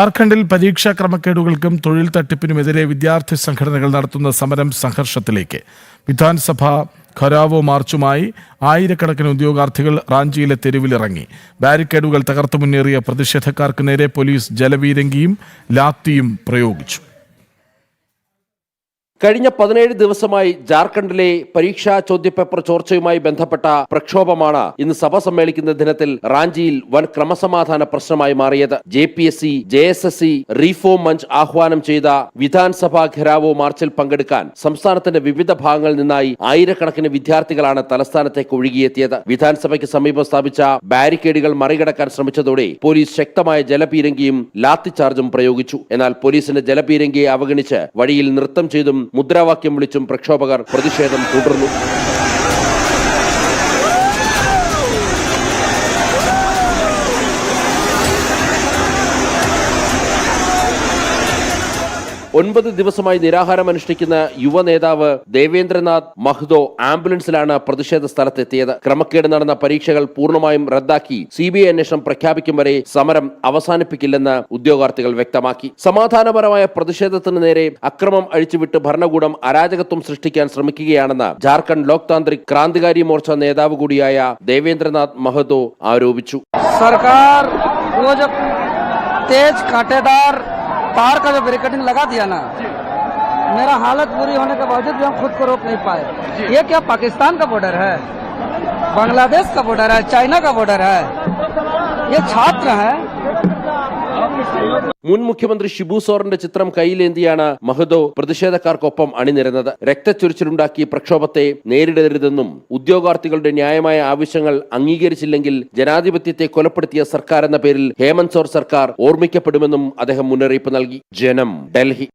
ജാർഖണ്ഡിൽ പരീക്ഷാ ക്രമക്കേടുകൾക്കും തൊഴിൽ തട്ടിപ്പിനുമെതിരെ വിദ്യാർത്ഥി സംഘടനകൾ നടത്തുന്ന സമരം സംഘർഷത്തിലേക്ക്. വിധാൻസഭ ഘരാവോ മാർച്ചുമായി ആയിരക്കണക്കിന് ഉദ്യോഗാർത്ഥികൾ റാഞ്ചിയിലെ തെരുവിലിറങ്ങി. ബാരിക്കേഡുകൾ തകർത്തു മുന്നേറിയ പ്രതിഷേധക്കാർക്ക് നേരെ പോലീസ് ജലപീരങ്കിയും ലാത്തിയും പ്രയോഗിച്ചു. കഴിഞ്ഞ 17 ദിവസമായി ജാർഖണ്ഡിലെ പരീക്ഷാ ചോദ്യപേപ്പർ ചോർച്ചയുമായി ബന്ധപ്പെട്ട പ്രക്ഷോഭമാണ് ഇന്ന് സഭ സമ്മേളിക്കുന്ന ദിനത്തിൽ റാഞ്ചിയിൽ വൻ ക്രമസമാധാന പ്രശ്നമായി മാറിയത്. JPSC, JSSC, റീഫോം മഞ്ച് ആഹ്വാനം ചെയ്ത വിധാൻസഭ ഘരാവോ മാർച്ചിൽ പങ്കെടുക്കാൻ സംസ്ഥാനത്തിന്റെ വിവിധ ഭാഗങ്ങളിൽ നിന്നായി ആയിരക്കണക്കിന് വിദ്യാർത്ഥികളാണ് തലസ്ഥാനത്തേക്ക് ഒഴുകിയെത്തിയത്. വിധാൻസഭയ്ക്ക് സമീപം സ്ഥാപിച്ച ബാരിക്കേഡുകൾ മറികടക്കാൻ ശ്രമിച്ചതോടെ പോലീസ് ശക്തമായ ജലപീരങ്കിയും ലാത്തിചാർജും പ്രയോഗിച്ചു. എന്നാൽ പോലീസിന്റെ ജലപീരങ്കിയെ അവഗണിച്ച് വഴിയിൽ നൃത്തം ചെയ്തും മുദ്രാവാക്യം വിളിച്ചും പ്രക്ഷോഭകർ പ്രതിഷേധം തുടർന്നു. ഒൻപത് ദിവസമായി നിരാഹാരം അനുഷ്ഠിക്കുന്ന യുവ നേതാവ് ദേവേന്ദ്രനാഥ് മഹ്തോ ആംബുലൻസിലാണ് പ്രതിഷേധ സ്ഥലത്തെത്തിയത്. ക്രമക്കേട് നടന്ന പരീക്ഷകൾ പൂർണ്ണമായും റദ്ദാക്കി CBI അന്വേഷണം പ്രഖ്യാപിക്കും വരെ സമരം അവസാനിപ്പിക്കില്ലെന്ന് ഉദ്യോഗാർത്ഥികൾ വ്യക്തമാക്കി. സമാധാനപരമായ പ്രതിഷേധത്തിന് നേരെ അക്രമം അഴിച്ചുവിട്ട് ഭരണകൂടം അരാജകത്വം സൃഷ്ടിക്കാൻ ശ്രമിക്കുകയാണെന്ന് ജാർഖണ്ഡ് ലോക് താന്ത്രിക് ക്രാന്തികാരി മോർച്ച നേതാവ് കൂടിയായ ദേവേന്ദ്രനാഥ് മഹ്തോ ആരോപിച്ചു. സർക്കാർ तेज कांटेदार तार का जो बैरिकेडिंग लगा दिया ना, मेरा हालत बुरी होने के बावजूद भी हम खुद को रोक नहीं पाए। ये क्या पाकिस्तान का बॉर्डर है, बांग्लादेश का बॉर्डर है, चाइना का बॉर्डर है? ये छात्र है। മുൻ മുഖ്യമന്ത്രി ഷിബു സോറന്റെ ചിത്രം കയ്യിലേന്തിയാണ് മഹ്തോ പ്രതിഷേധക്കാർക്കൊപ്പം അണിനിരന്നത്. രക്തച്ചൊരിച്ചിലുണ്ടാക്കിയ പ്രക്ഷോഭത്തെ നേരിടരുതെന്നും ഉദ്യോഗാർത്ഥികളുടെ ന്യായമായ ആവശ്യങ്ങൾ അംഗീകരിച്ചില്ലെങ്കിൽ ജനാധിപത്യത്തെ കൊലപ്പെടുത്തിയ സർക്കാർ എന്ന പേരിൽ ഹേമന്ത് സോർ സർക്കാർ ഓർമ്മിക്കപ്പെടുമെന്നും അദ്ദേഹം മുന്നറിയിപ്പ് നൽകി. ജനം, ഡൽഹി.